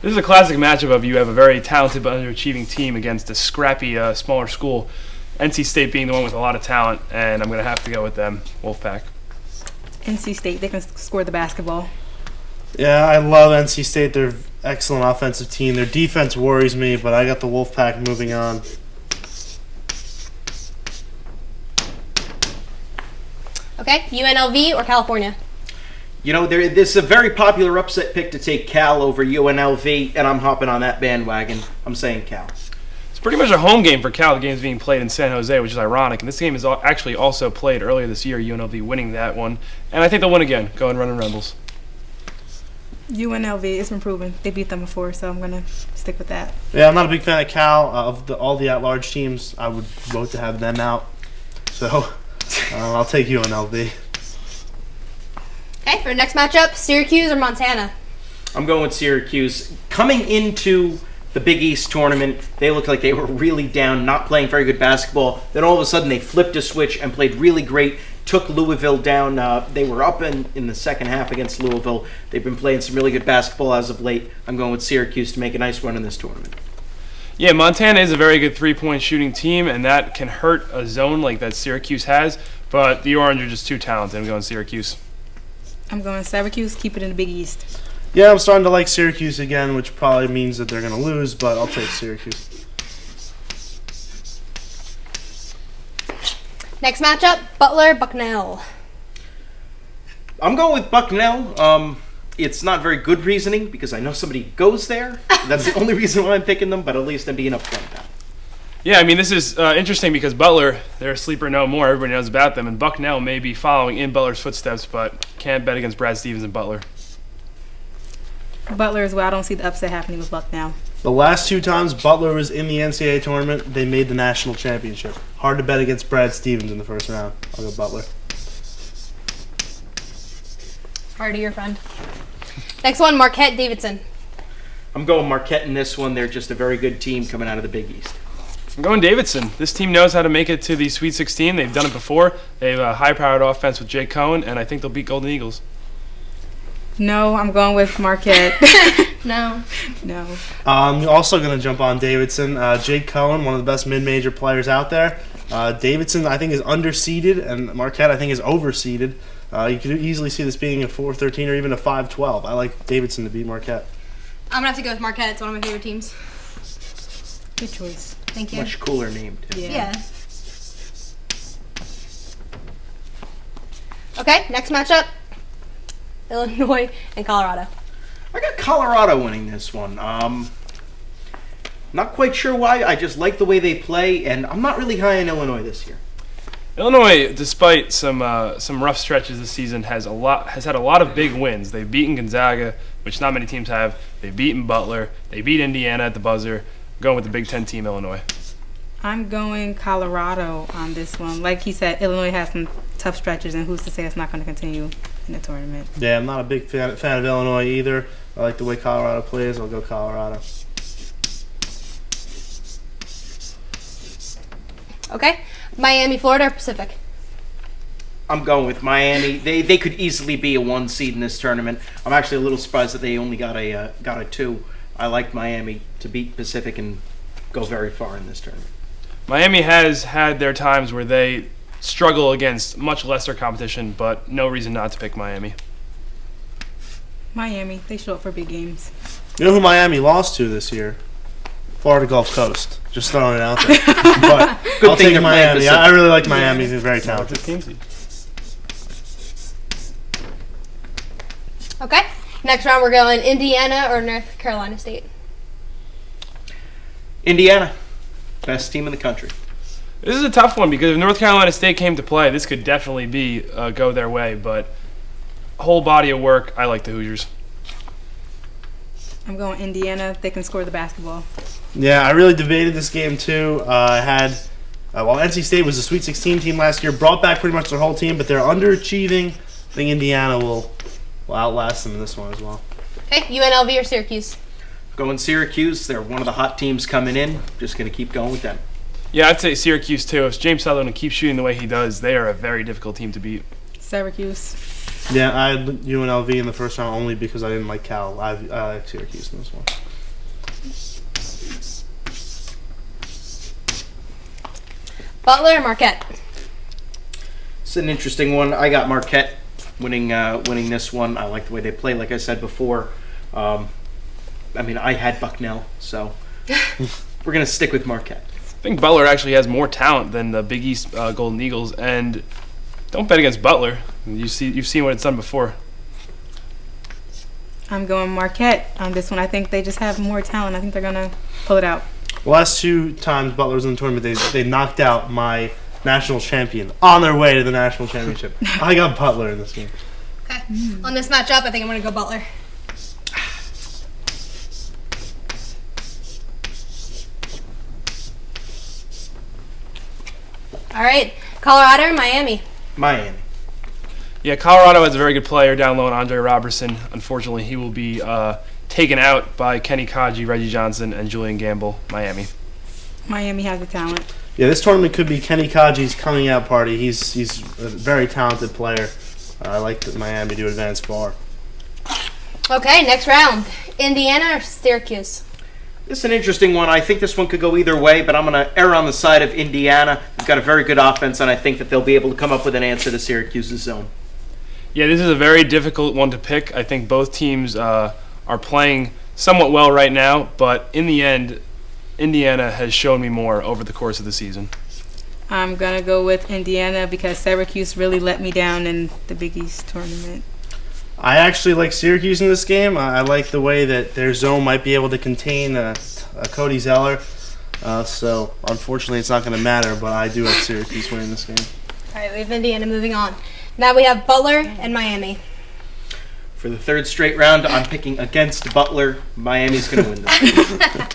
This is a classic matchup of you have a very talented but underachieving team against a scrappy, smaller school. NC State being the one with a lot of talent, and I'm going to have to go with them, Wolfpack. NC State, they can score the basketball. Yeah, I love NC State. They're an excellent offensive team. Their defense worries me, but I got the Wolfpack moving on. Okay, UNLV or California? You know, this is a very popular upset pick to take Cal over UNLV, and I'm hopping on that bandwagon. I'm saying Cal. It's pretty much a home game for Cal. The game's being played in San Jose, which is ironic. And this game is actually also played earlier this year, UNLV winning that one. And I think they'll win again. Go and run Rebels. UNLV, it's been proven. They beat them before, so I'm going to stick with that. Yeah, I'm not a big fan of Cal. Of all the at-large teams, I would vote to have them out. So I'll take UNLV. Okay, for the next matchup, Syracuse or Montana? I'm going with Syracuse. Coming into the Big East tournament, they looked like they were really down, not playing very good basketball. Then all of a sudden they flipped a switch and played really great, took Louisville down. They were up in the second half against Louisville. They've been playing some really good basketball as of late. I'm going with Syracuse to make a nice run in this tournament. Yeah, Montana is a very good three-point shooting team, and that can hurt a zone like that Syracuse has. But the Orange are just too talented. I'm going Syracuse. I'm going Syracuse, keep it in the Big East. Yeah, I'm starting to like Syracuse again, which probably means that they're going to lose, but I'll take Syracuse. Next matchup, Butler-Bucknell. I'm going with Bucknell. It's not very good reasoning because I know somebody goes there. That's the only reason why I'm picking them, but at least I'm being upfront about it. Yeah, I mean, this is interesting because Butler, they're a sleeper no more. Everybody knows about them. And Bucknell may be following in Butler's footsteps, but can't bet against Brad Stevens and Butler. Butler as well. I don't see the upset happening with Bucknell. The last two times Butler was in the NCAA tournament, they made the national championship. Hard to bet against Brad Stevens in the first round. I'll go Butler. Sorry to your friend. Next one, Marquette-Davidson. I'm going Marquette in this one. They're just a very good team coming out of the Big East. I'm going Davidson. This team knows how to make it to the Sweet 16. They've done it before. They have a high-powered offense with Jake Cohen, and I think they'll beat Golden Eagles. No, I'm going with Marquette. No. No. I'm also going to jump on Davidson. Jake Cohen, one of the best mid-major players out there. Davidson, I think, is underseeded, and Marquette, I think, is overseeded. You could easily see this being a 4-13 or even a 5-12. I like Davidson to beat Marquette. I'm going to have to go with Marquette. It's one of my favorite teams. Good choice. Thank you. Much cooler name, too. Yeah. Okay, next matchup, Illinois and Colorado. I got Colorado winning this one. Not quite sure why. I just like the way they play, and I'm not really high in Illinois this year. Illinois, despite some rough stretches this season, has had a lot of big wins. They've beaten Gonzaga, which not many teams have. They've beaten Butler. They beat Indiana at the buzzer. Going with the Big Ten team, Illinois. I'm going Colorado on this one. Like he said, Illinois has some tough stretches, and who's to say it's not going to continue in the tournament? Yeah, I'm not a big fan of Illinois either. I like the way Colorado plays. I'll go Colorado. Okay, Miami, Florida, or Pacific? I'm going with Miami. They could easily be a 1 seed in this tournament. I'm actually a little surprised that they only got a 2. I like Miami to beat Pacific and go very far in this tournament. Miami has had their times where they struggle against much lesser competition, but no reason not to pick Miami. Miami, they show up for big games. You know who Miami lost to this year? Florida Gulf Coast. Just throwing it out there. But I'll thing take they're playing Miami. Pacific. I really like Miami. They're very talented. Okay, next round we're going Indiana or North Carolina State. Indiana, best team in the country. This is a tough one because if North Carolina State came to play, this could definitely be go their way, but whole body of work, I like the Hoosiers. I'm going Indiana. They can score the basketball. Yeah, I really debated this game too. While NC State was a Sweet 16 team last year, brought back pretty much their whole team, but they're underachieving. I think Indiana will outlast them in this one as well. Okay, UNLV or Syracuse? Going Syracuse. They're one of the hot teams coming in. Just going to keep going with them. Yeah, I'd say Syracuse too. If James Sutherland keeps shooting the way he does, they are a very difficult team to beat. Syracuse. Yeah, I had UNLV in the first round only because I didn't like Cal. I like Syracuse in this one. Butler or Marquette? It's an interesting one. I got Marquette winning this one. I like the way they play. Like I said before, I had Bucknell, so we're gonna stick with Marquette. I think Butler actually has more talent than the Big East Golden Eagles, and don't bet against Butler. You've seen what it's done before. I'm going Marquette on this one. I think they just have more talent. I think they're gonna pull it out. The last 2 times Butler was in the tournament, they knocked out my national champion on their way to the national championship. I got Butler in this game. Okay. On this matchup, I think I'm going to go Butler. All right. Colorado or Miami? Miami. Yeah, Colorado has a very good player down low in Andre Robertson. Unfortunately, he will be taken out by Kenny Kaji, Reggie Johnson, and Julian Gamble. Miami has the talent. Yeah, this tournament could be Kenny Kaji's coming out party. He's a very talented player. I like that Miami to advance far. Okay, next round. Indiana or Syracuse? This is an interesting one. I think this one could go either way, but I'm going to err on the side of Indiana. They've got a very good offense, and I think that they'll be able to come up with an answer to Syracuse's zone. Yeah, this is a very difficult one to pick. I think both teams are playing somewhat well right now, but in the end, Indiana has shown me more over the course of the season. I'm going to go with Indiana because Syracuse really let me down in the Big East tournament. I actually like Syracuse in this game. I like the way that their zone might be able to contain Cody Zeller. So, unfortunately, it's not going to matter, but I do have Syracuse winning this game. All right, we have Indiana moving on. Now we have Butler and Miami. For the 3rd straight round, I'm picking against Butler. Miami's going to win this.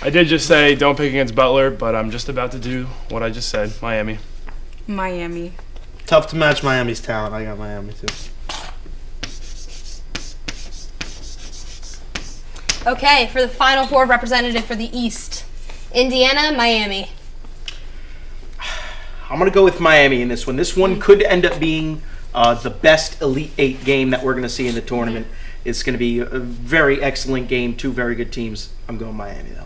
I did just say don't pick against Butler, but I'm just about to do what I just said. Miami. Miami. Tough to match Miami's talent. I got Miami, too. Okay, for the Final Four representative for the East. Indiana, Miami. I'm going to go with Miami in this one. This one could end up being the best Elite 8 game that we're going to see in the tournament. It's going to be a very excellent game, 2 very good teams. I'm going Miami, though.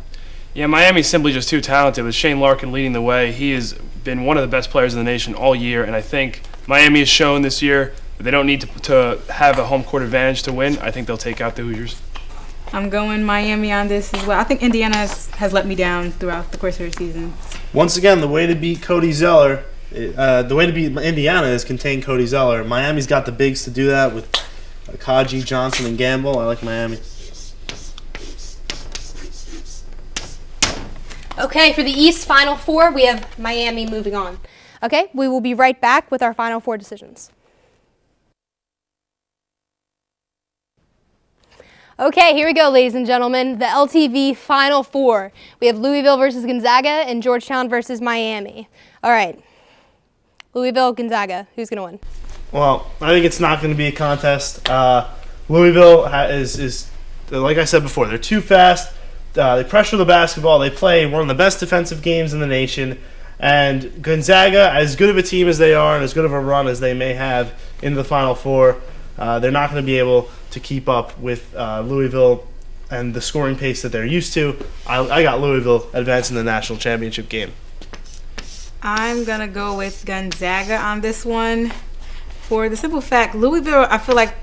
Yeah, Miami's simply just too talented. With Shane Larkin leading the way, he has been one of the best players in the nation all year, and I think Miami has shown this year that they don't need to have a home court advantage to win. I think they'll take out the Hoosiers. I'm going Miami on this as well. I think Indiana has let me down throughout the course of the season. Once again, the way to beat Cody Zeller, the way to beat Indiana is contain Cody Zeller. Miami's got the bigs to do that with Kaji, Johnson, and Gamble. I like Miami. Okay, for the East Final Four, we have Miami moving on. Okay, we will be right back with our Final Four decisions. Okay, here we go, ladies and gentlemen. The LTV Final Four. We have Louisville versus Gonzaga and Georgetown versus Miami. All right, Louisville, Gonzaga. Who's going to win? Well, I think it's not going to be a contest. Louisville is, like I said before, they're too fast. They pressure the basketball. They play one of the best defensive games in the nation. And Gonzaga, as good of a team as they are and as good of a run as they may have in the Final Four, they're not going to be able to keep up with Louisville and the scoring pace that they're used to. I got Louisville advancing the national championship game. I'm going to go with Gonzaga on this one. For the simple fact, Louisville, I feel like,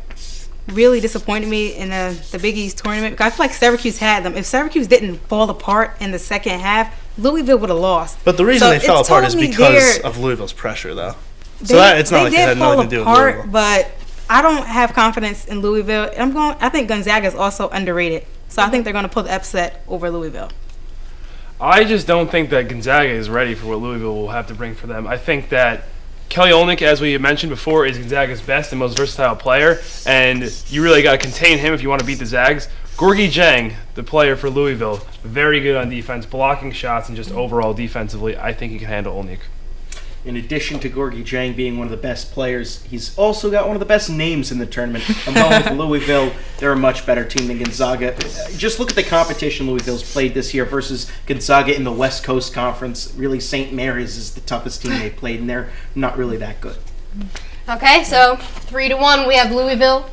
really disappointed me in the Big East tournament because I feel like Syracuse had them. If Syracuse didn't fall apart in the second half, Louisville would have lost. But the reason they fell apart is because of Louisville's pressure, though. So it's not like they had nothing to do with Louisville. But I don't have confidence in Louisville. I think Gonzaga is also underrated. So I think they're going to pull the upset over Louisville. I just don't think that Gonzaga is ready for what Louisville will have to bring for them. I think that Kelly Olynyk, as we mentioned before, is Gonzaga's best and most versatile player, and you really got to contain him if you want to beat the Zags. Gorgui Dieng, the player for Louisville, very good on defense, blocking shots, and just overall defensively, I think he can handle Olynyk. In addition to Gorgui Dieng being one of the best players, he's also got one of the best names in the tournament. I'm going with Louisville. They're a much better team than Gonzaga. Just look at the competition Louisville's played this year versus Gonzaga in the West Coast Conference. Really, St. Mary's is the toughest team they played, and they're not really that good. Okay, so 3-1, we have Louisville.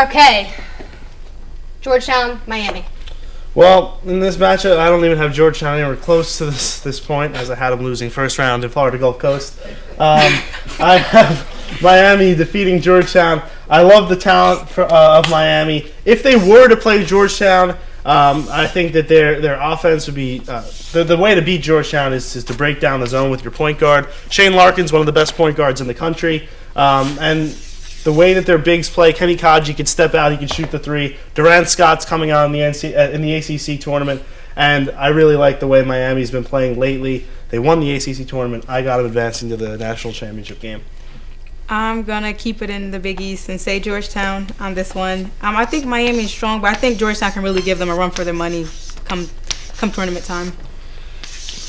Okay. Georgetown, Miami. Well, in this matchup, I don't even have Georgetown anywhere close to this point, as I had them losing first round in Florida Gulf Coast. I have Miami defeating Georgetown. I love the talent of Miami. If they were to play Georgetown, I think that their offense would be the way to beat Georgetown is to break down the zone with your point guard. Shane Larkin's one of the best point guards in the country, and the way that their bigs play, Kenny Kaji could step out, he could shoot the three. Durant Scott's coming out in the ACC tournament, and I really like the way Miami's been playing lately. They won the ACC tournament. I got them advancing to the national championship game. I'm going to keep it in the Big East and say Georgetown on this one. I think Miami is strong, but I think Georgetown can really give them a run for their money come tournament time.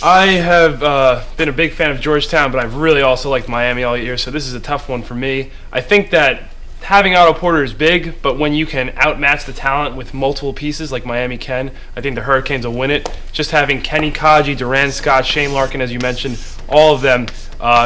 I have been a big fan of Georgetown, but I've really also liked Miami all year, so this is a tough one for me. I think that having Otto Porter is big, but when you can outmatch the talent with multiple pieces like Miami can, I think the Hurricanes will win it. Just having Kenny Kaji, Durant Scott, Shane Larkin, as you mentioned, all of them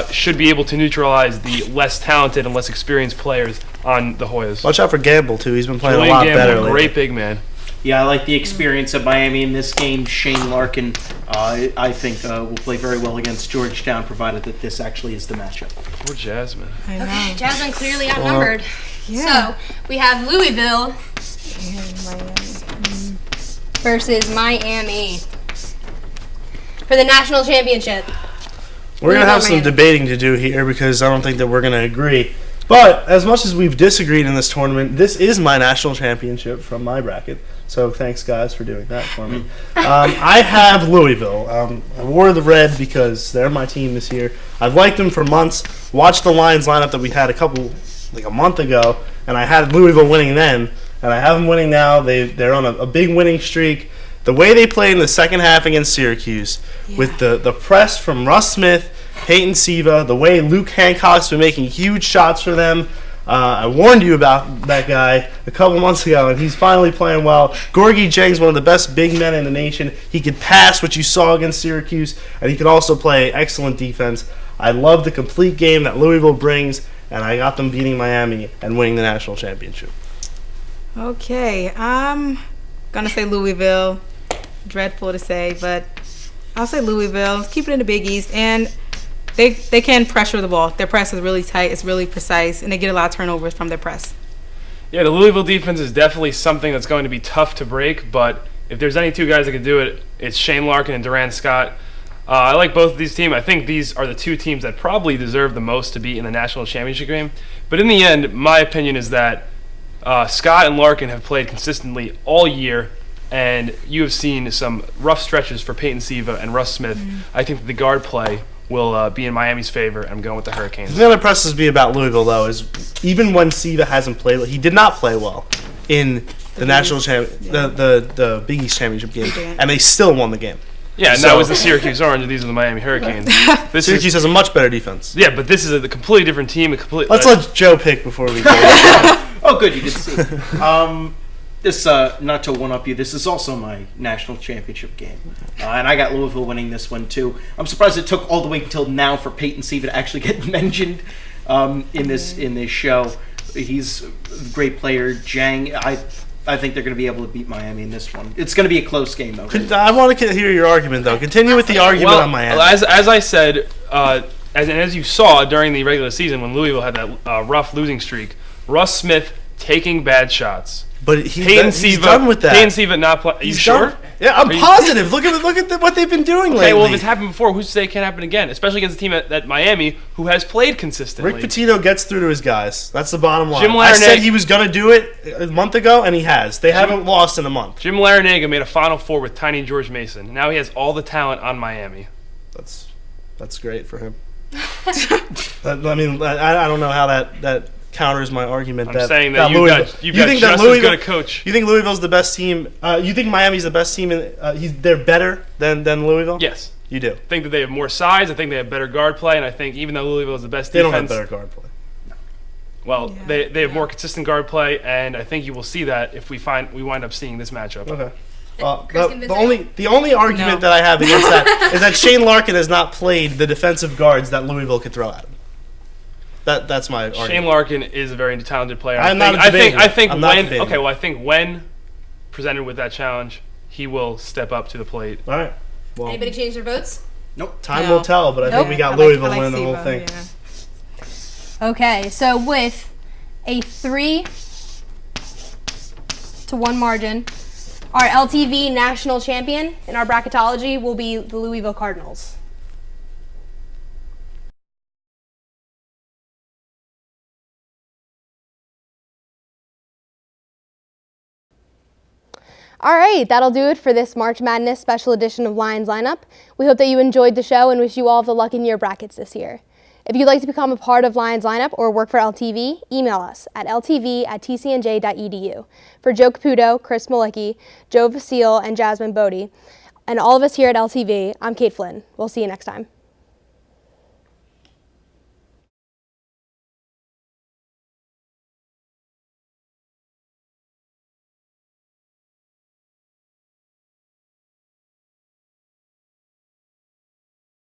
should be able to neutralize the less talented and less experienced players on the Hoyas. Watch out for Gamble, too. He's been playing Julian a lot Gamble, better lately. Great big man. Yeah, I like the experience of Miami in this game. Shane Larkin, I think, will play very well against Georgetown, provided that this actually is the matchup. Poor Jasmine. I know. Okay, Jasmine clearly outnumbered. Yeah. So we have Louisville versus Miami for the national championship. We're going to have some Miami. debating to do here because I don't think that we're going to agree. But as much as we've disagreed in this tournament, this is my national championship from my bracket. So thanks, guys, for doing that for me. I have Louisville. I wore the red because they're my team this year. I've liked them for months. Watched the Lions lineup that we had a month ago, and I had Louisville winning then, and I have them winning now. They're on a big winning streak. The way they played in the second half against Syracuse, with the press from Russ Smith, Peyton Siva, the way Luke Hancock's been making huge shots for them. I warned you about that guy a couple months ago, and he's finally playing well. Gorgie Jang's one of the best big men in the nation. He could pass, which you saw against Syracuse, and he could also play excellent defense. I love the complete game that Louisville brings, and I got them beating Miami and winning the national championship. Okay, I'm going to say Louisville. Dreadful to say, but I'll say Louisville. Keep it in the Big East, and they can pressure the ball. Their press is really tight. It's really precise, and they get a lot of turnovers from their press. Yeah, the Louisville defense is definitely something that's going to be tough to break, but if there's any two guys that can do it, it's Shane Larkin and Durant Scott. I like both of these teams. I think these are the two teams that probably deserve the most to be in the national championship game. But in the end, my opinion is that Scott and Larkin have played consistently all year, and you have seen some rough stretches for Peyton Siva and Russ Smith. I think that the guard play will be in Miami's favor. I'm going with the Hurricanes. The thing that impresses me about Louisville, though, is even when Siva hasn't played, he did not play well in the national the Big East championship game, and they still won the game. Yeah, and that was the Syracuse Orange, and these are the Miami Hurricanes. Syracuse has a much better defense. Yeah, but this is a completely different team. Let's let Joe pick before we go. Oh, good, you can see. This, not to one-up you, this is also my national championship game. And I got Louisville winning this one, too. I'm surprised it took all the way until now for Peyton Siva to actually get mentioned in this show. He's a great player. Jang, I think they're going to be able to beat Miami in this one. It's going to be a close game, though. I want to hear your argument, though. Continue with the argument on Miami. As I said, as you saw during the regular season when Louisville had that rough losing streak, Russ Smith taking bad shots. But he's done with that. Peyton Siva not playing. Are you sure? Done. Yeah, I'm positive. Look at what they've been doing lately. Okay, well, if it's happened before, who's to say it can't happen again? Especially against a team at Miami who has played consistently. Rick Pitino gets through to his guys. That's the bottom line. Jim I said he was going to do it a month ago, and he has. They haven't lost in a month. Jim Larinaga made a Final Four with Tiny George Mason. Now he has all the talent on Miami. That's great for him. I don't know how that counters my argument. I'm saying that you've got just as good a coach. You think Louisville's the best team? You think Miami's the best team? They're better than Louisville? Yes. You do? I think that they have more size. I think they have better guard play. And I think even though Louisville is the best defense. They don't have better guard play. Well, yeah. they have more consistent guard play. And I think you will see that if we wind up seeing this matchup. Okay. The only argument that I have against that is that Shane Larkin has not played the defensive guards that Louisville could throw at him. That's my argument. Shane Larkin is a very talented player. I think when presented with that challenge, he will step up to the plate. All right. Well, Anybody change their votes? Nope. time No. will tell, but I think Nope. we got I Louisville like winning the whole Siva, thing. yeah. Okay, so with a 3-1 margin, our LTV national champion in our bracketology will be the Louisville Cardinals. All right, that'll do it for this March Madness special edition of Lions Lineup. We hope that you enjoyed the show and wish you all the luck in your brackets this year. If you'd like to become a part of Lions Lineup or work for LTV, email us at ltv@tcnj.edu. For Joe Caputo, Chris Malicki, Joe Vasile, and Jasmine Bodie, and all of us here at LTV, I'm Kate Flynn. We'll see you next time.